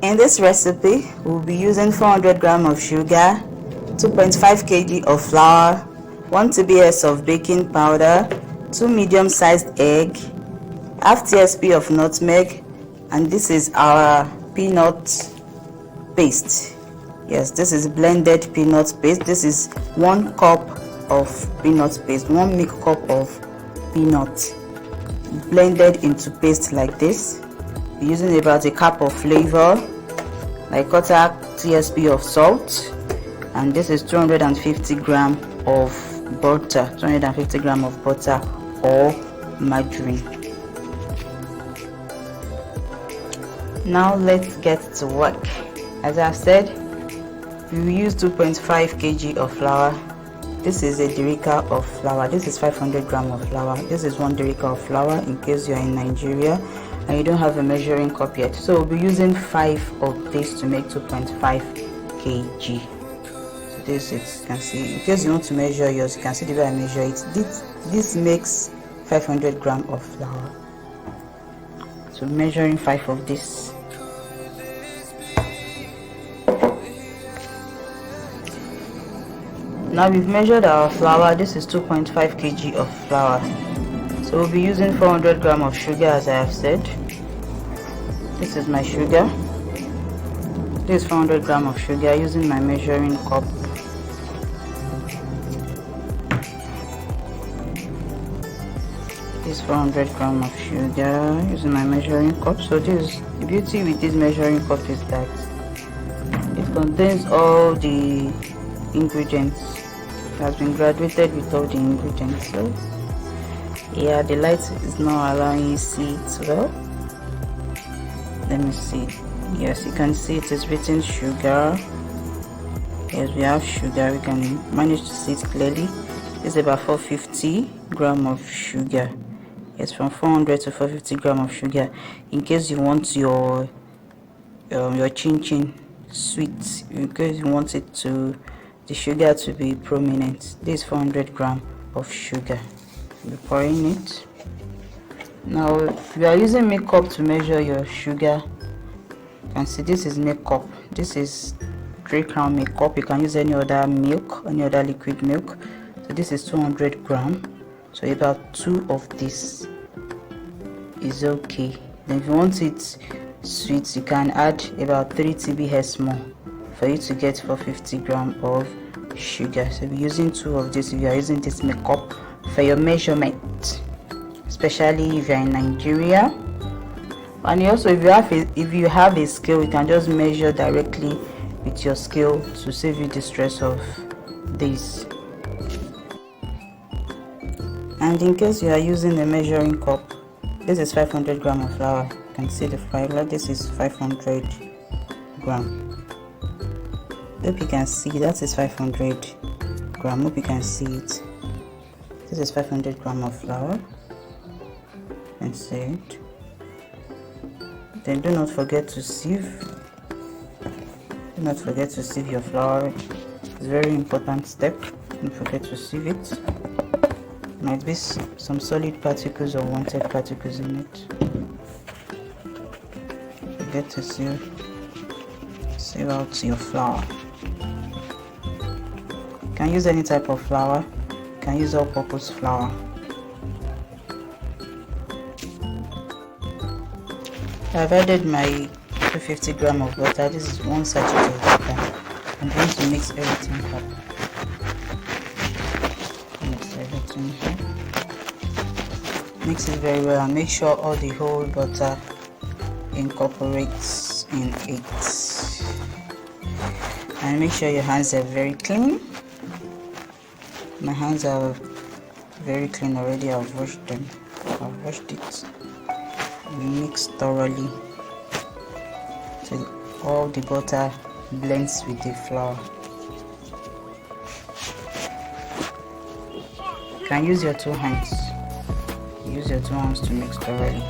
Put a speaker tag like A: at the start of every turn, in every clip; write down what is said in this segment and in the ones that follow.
A: In this recipe, we'll be using 400 grams of sugar, 2.5 kg of flour, 1 TBS of baking powder, 2 medium-sized egg, half TSP of nutmeg, and this is our peanut paste. Yes, this is blended peanut paste. This is 1 cup of peanut paste, 1 milk cup of peanut blended into paste like this. We're using about a cup of flavour, like quarter TSP of salt, and this is 250 grams of butter, 250 grams of butter or margarine. Now let's get to work. As I've said, we will use 2.5 kg of flour. This is a derica of flour. This is 500 grams of flour. This is 1 derica of flour in case you're in Nigeria and you don't have a measuring cup yet. So we'll be using 5 of this to make 2.5 kg. So this is, you can see, in case you want to measure yours, you can see the way I measure it. This makes 500 grams of flour. So measuring 5 of this. Now we've measured our flour. This is 2.5 kg of flour. So we'll be using 400 grams of sugar, as I have said. This is my sugar. This is 400 grams of sugar using my measuring cup. This is 400 grams of sugar using my measuring cup. So this, the beauty with this measuring cup is that it contains all the ingredients. It has been graduated with all the ingredients. So yeah, the light is not allowing you to see it well. Let me see. Yes, you can see it is written sugar. Yes, we have sugar. We can manage to see it clearly. It's about 450 grams of sugar. Yes, from 400 to 450 grams of sugar. In case you want your chin chin sweet, in case you want it to the sugar to be prominent, this is 400 grams of sugar. We're pouring it. Now if you are using milk cup to measure your sugar, you can see this is milk cup. This is 3 crown milk cup. You can use any other milk, any other liquid milk. So this is 200 grams. So about 2 of this is okay. Then if you want it sweet, you can add about 3 TBS more for you to get 450 grams of sugar. So we're using 2 of this if you are using this milk cup for your measurement, especially if you're in Nigeria. And also if you have a scale, you can just measure directly with your scale to save you the stress of this. And in case you are using a measuring cup, this is 500 grams of flour. You can see the fiber. This is 500 grams. Hope you can see that is 500 grams. Hope you can see it. This is 500 grams of flour. You can see it. Then do not forget to sieve. Do not forget to sieve your flour. It's a very important step. Don't forget to sieve it. Might be some solid particles or unwanted particles in it. Forget to sieve out your flour. You can use any type of flour. You can use all-purpose flour. I've added my 250 grams of butter. This is 1 sachet of butter. I'm going to mix everything up. Mix it very well and make sure all the whole butter incorporates in it. And make sure your hands are very clean. My hands are very clean already. I've washed them. I've washed it. Mix thoroughly till all the butter blends with the flour. You can use your 2 hands. Use your 2 hands to mix thoroughly.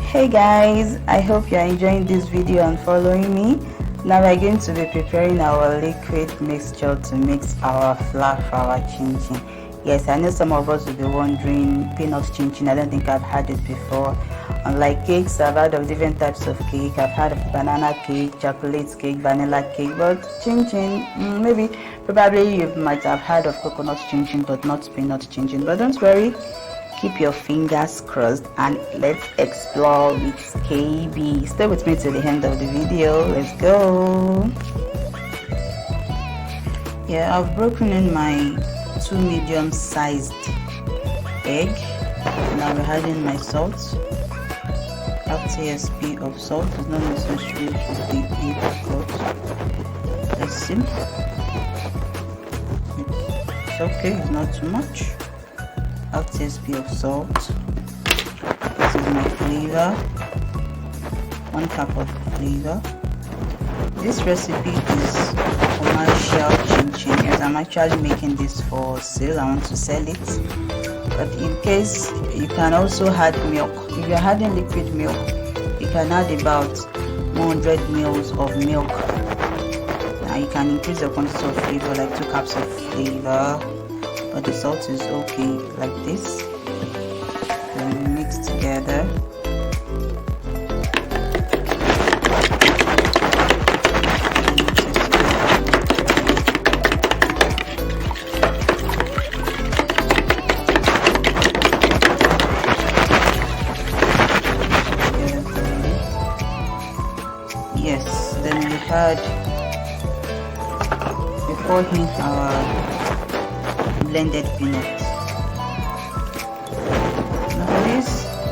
A: Hey guys, I hope you are enjoying this video and following me. Now we're going to be preparing our liquid mixture to mix our flour for our chin chin. Yes, I know some of us will be wondering, peanut chin chin, I don't think I've had it before. Unlike cakes, I've heard of different types of cake. I've had of banana cake, chocolate cake, vanilla cake, but chin chin, maybe, probably you might have heard of coconut chin chin, but not peanut chin chin. But don't worry, keep your fingers crossed and let's explore with KB. Stay with me till the end of the video. Let's go. Yeah, I've broken in my 2 medium-sized egg. Now we're adding my salt. Have TSP of salt. It's not necessary to be egg salt. Let's see. It's okay, it's not too much. Have TSP of salt. This is my flavor. 1 cup of flavor. This recipe is commercial chin chin. Yes, I'm actually making this for sale. I want to sell it. But in case, you can also add milk. If you're adding liquid milk, you can add about 100 mils of milk. Now you can increase the quantity of flavor, like 2 cups of flavor. But the salt is okay like this. Then mix together. Yes, then we had before him our blended peanuts. Now for this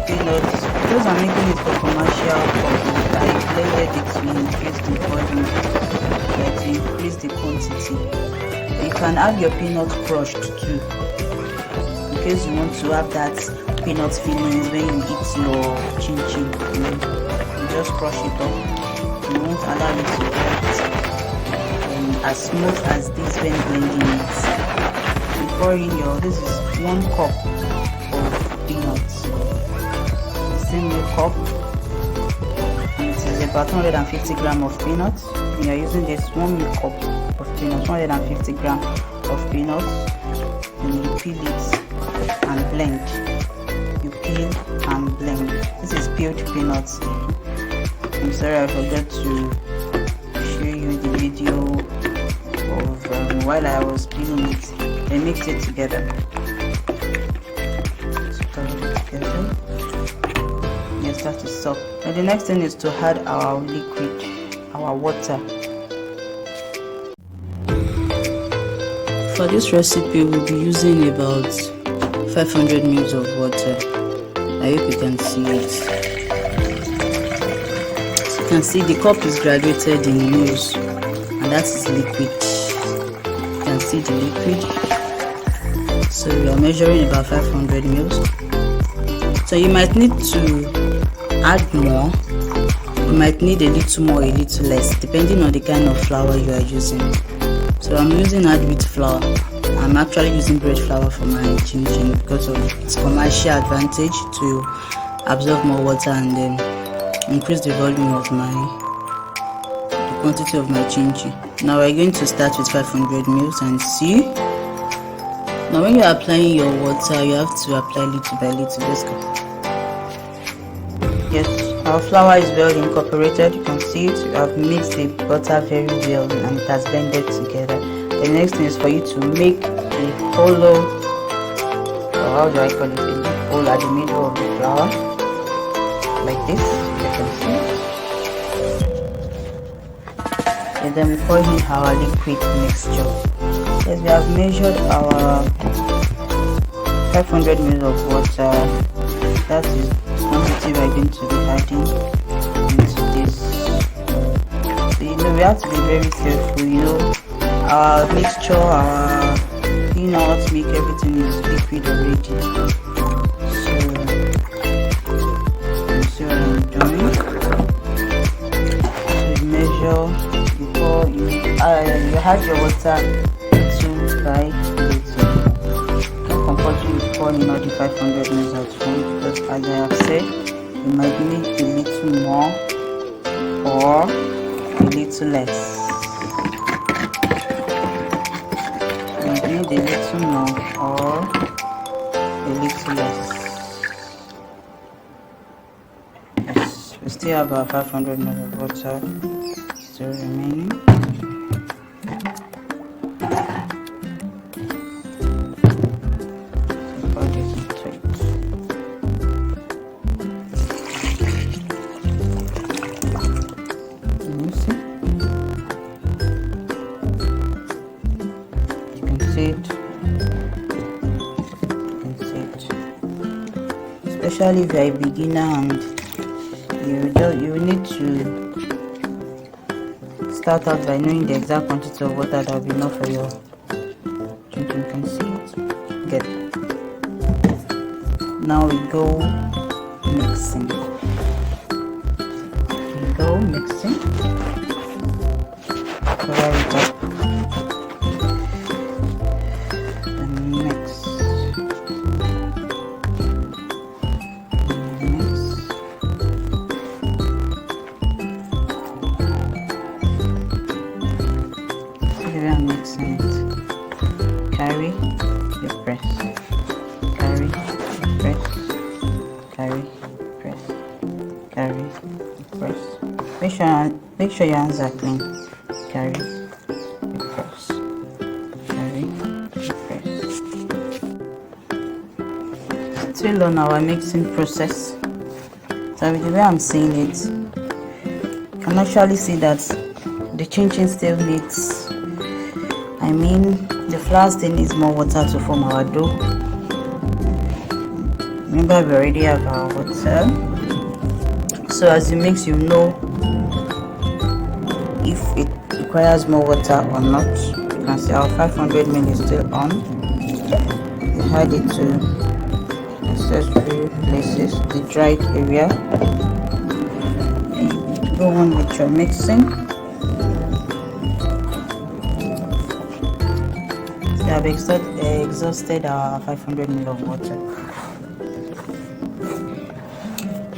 A: peanuts, because I'm making it for commercial purpose, I blended it to increase the volume, like to increase the quantity. You can have your peanut crushed too, in case you want to have that peanut feelings when you eat your chin chin. You just crush it up. You won't allow it to get as smooth as this when blending it. Before in your, this is 1 cup of peanuts. The same milk cup. And it is about 150 grams of peanuts. We are using this 1 milk cup of peanuts, 150 grams of peanuts. And you peel it and blend. You peel and blend. This is peeled peanuts. I'm sorry, I forgot to show you the video of while I was peeling it. I mixed it together. Stir it together. Yes, that is soft. Now the next thing is to add our liquid, our water. For this recipe, we'll be using about 500 ml of water. I hope you can see it. You can see the cup is graduated in mils, and that is liquid. You can see the liquid. So we are measuring about 500 mils. So you might need to add more. You might need a little more, a little less, depending on the kind of flour you are using. So I'm using hard wheat flour. I'm actually using bread flour for my chin chin because of its commercial advantage to absorb more water and then increase the volume of the quantity of my chin chin. Now we're going to start with 500 mils and see. Now when you're applying your water, you have to apply little by little. Let's go. Yes, our flour is well incorporated. You can see it. You have mixed the butter very well and it has blended together. The next thing is for you to make a hollow, or how do I call it, a big hole at the middle of the flour, like this. You can see. And then we pour in our liquid mixture. Yes, we have measured our 500 ml of water. That is the quantity we are going to be adding into this. So we have to be very careful. Our mixture, our peanuts, make everything is liquid already. So you see what I'm doing. So you measure before you add your water little by little. Don't compulsory pour in all the 500 ml at once, because as I have said, you might need a little more or a little less. need a little more or a little less. Yes, we still have about 500 ml of water still remaining. Especially if you're a beginner and you need to start out by knowing the exact quantity of water that will be enough for your drinking conceit. Good. Now we go mixing. Cover it up. Carry, you press, carry, you press, carry, press, carry, you press. Make sure your hands are clean. Carry, you press, carry, you press. Still on our mixing process. So with the way I'm seeing it, you can actually see that the chin still needs, the flour still needs more water to form our dough. Remember, we already have our water. So as you mix, you know if it requires more water or not. You can see our 500 ml is still on. You add it to necessary places, the dried area. Go on with your mixing. We have exhausted our 500 ml of water.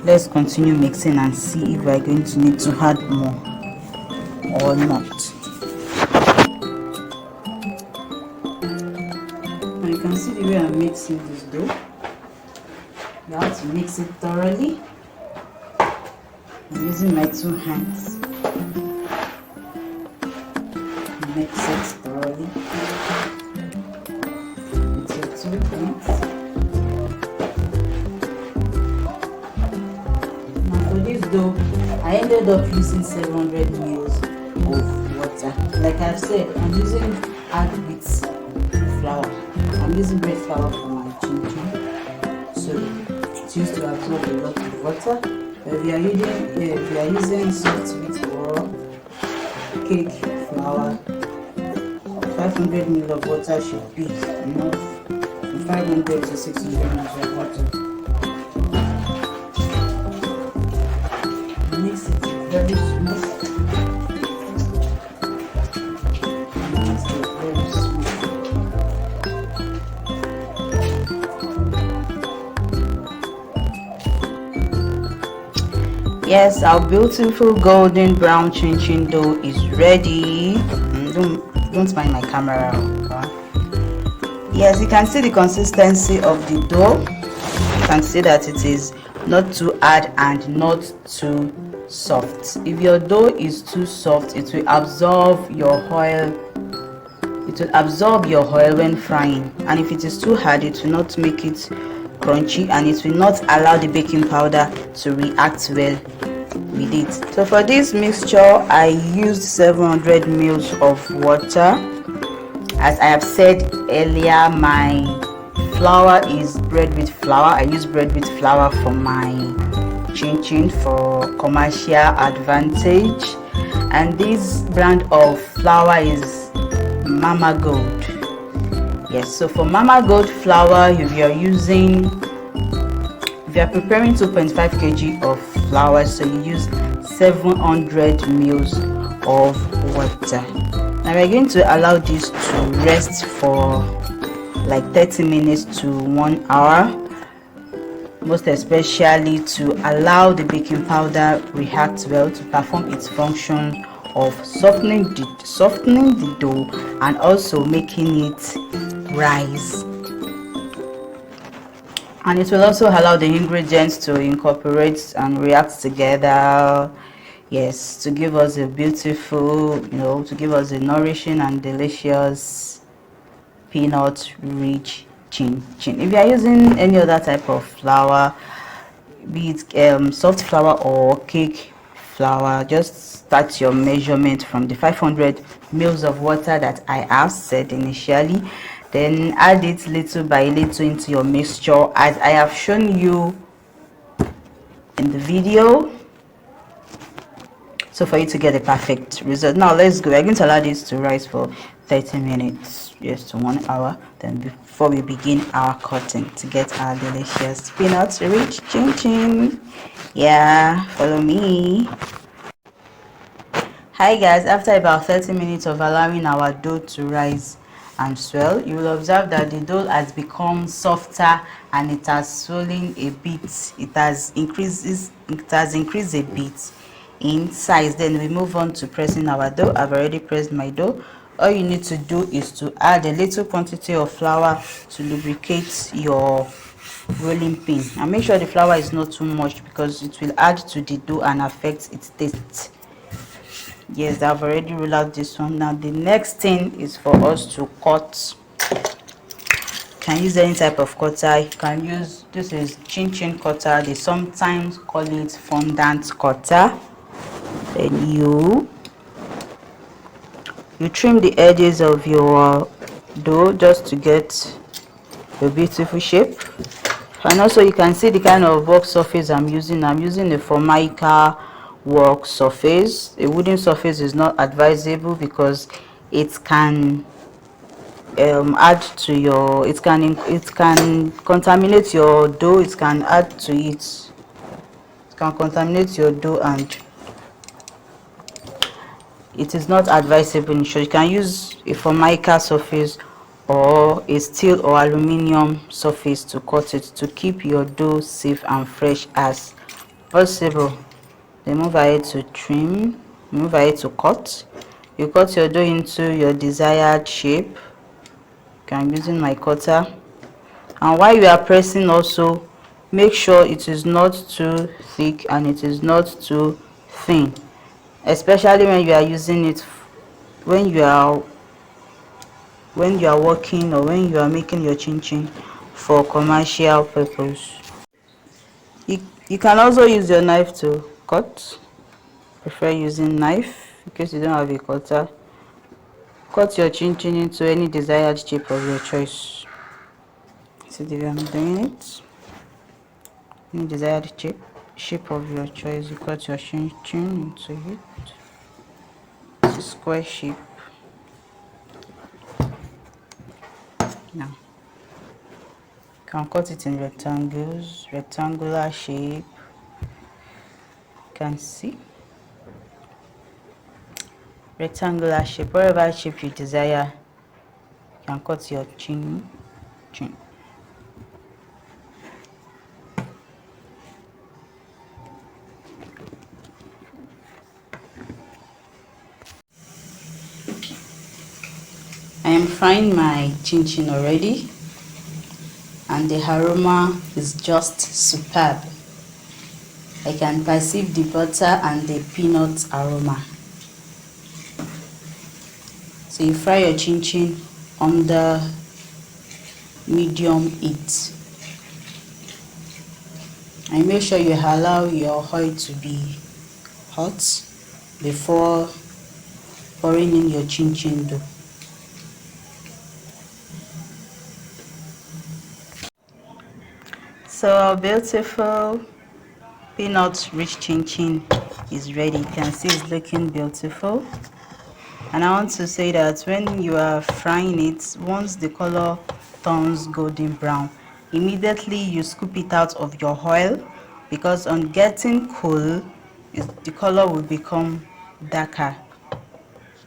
A: Let's continue mixing and see if we are going to need to add more or not. Now you can see the way I'm mixing this dough. You have to mix it thoroughly. I'm using my two hands. Mix it thoroughly. Now for this dough, I ended up using 700 ml of water. Like I've said, I'm using hard wheat flour. I'm using bread flour for my chin, so it's used to absorb a lot of water. But if you are using soft wheat or cake flour, 500 ml of water should be enough. 500 to 600 ml of water. Mix it very smooth. Mix it very smooth. Yes, our beautiful golden brown chin dough is ready. Don't mind my camera. Yes, you can see the consistency of the dough. You can see that it is not too hard and not too soft. If your dough is too soft, it will absorb your oil. It will absorb your oil when frying, and if it is too hard, it will not make it crunchy, and it will not allow the baking powder to react well with it. So for this mixture, I used 700 ml of water. As I have said earlier, my flour is bread with flour. I use bread with flour for my chin for commercial advantage, and this brand of flour is Mama Gold. Yes, so for Mama Gold flour, if you are preparing 2.5 kg of flour, so you use 700 ml of water. Now we're going to allow this to rest for like 30 minutes to 1 hour, most especially to allow the baking powder react well to perform its function of softening the dough and also making it rise. And it will also allow the ingredients to incorporate and react together. Yes, to give us a beautiful, to give us a nourishing and delicious peanut rich chin chin. If you are using any other type of flour, be it soft flour or cake flour, just start your measurement from the 500 mils of water that I have said initially, then add it little by little into your mixture as I have shown you in the video, so for you to get a perfect result. Now let's go. We're going to allow this to rise for 30 minutes, yes, to 1 hour, then before we begin our cutting to get our delicious peanut rich chin chin. Yeah, follow me. Hi guys, after about 30 minutes of allowing our dough to rise and swell, you will observe that the dough has become softer and it has swollen a bit. It has increased a bit in size. Then we move on to pressing our dough. I've already pressed my dough. All you need to do is to add a little quantity of flour to lubricate your rolling pin, and make sure the flour is not too much because it will add to the dough and affect its taste. Yes, I've already ruled out this one. Now the next thing is for us to cut. You can use any type of cutter. You can use, this is chin chin cutter, they sometimes call it fondant cutter. Then you trim the edges of your dough just to get a beautiful shape. And also you can see the kind of work surface I'm using. I'm using a Formica work surface. A wooden surface is not advisable because it can add to your, it can contaminate your dough. It can add to it. It can contaminate your dough and it is not advisable. So you can use a Formica surface or a steel or aluminium surface to cut it, to keep your dough safe and fresh as possible. Then move ahead to trim, move ahead to cut. You cut your dough into your desired shape. I'm using my cutter, and while you are pressing, also make sure it is not too thick and it is not too thin, especially when you are using it, when you are working or when you are making your chin chin for commercial purpose. You can also use your knife to cut. Prefer using knife in case you don't have a cutter. Cut your chin chin into any desired shape of your choice. See the way I'm doing it. Any desired shape of your choice, you cut your chin chin into it. It's a square shape. Now you can cut it in rectangles, rectangular shape. You can see rectangular shape, whatever shape you desire. You can cut your chin chin. I am frying my chin chin already, and the aroma is just superb. I can perceive the butter and the peanut aroma. So you fry your chin chin under medium heat, and make sure you allow your oil to be hot before pouring in your chin chin dough. So our beautiful peanut rich chin chin is ready. You can see it's looking beautiful. And I want to say that when you are frying it, once the color turns golden brown, immediately you scoop it out of your oil, because on getting cool, the color will become darker.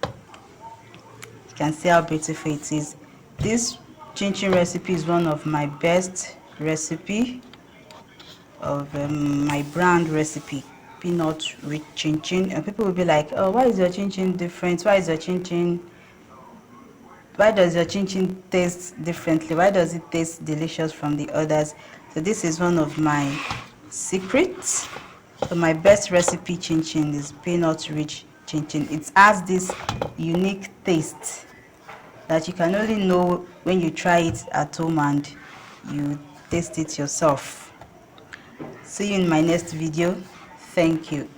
A: You can see how beautiful it is. This chin chin recipe is one of my best recipe of my brand recipe. peanut rich chin chin. And people will be like, oh, why is your chin chin different? Why does your chin chin taste differently? Why does it taste delicious from the others? So this is one of my secrets. So my best recipe chin chin is peanut rich chin chin. It has this unique taste that you can only know when you try it at home and you taste it yourself. See you in my next video. Thank you.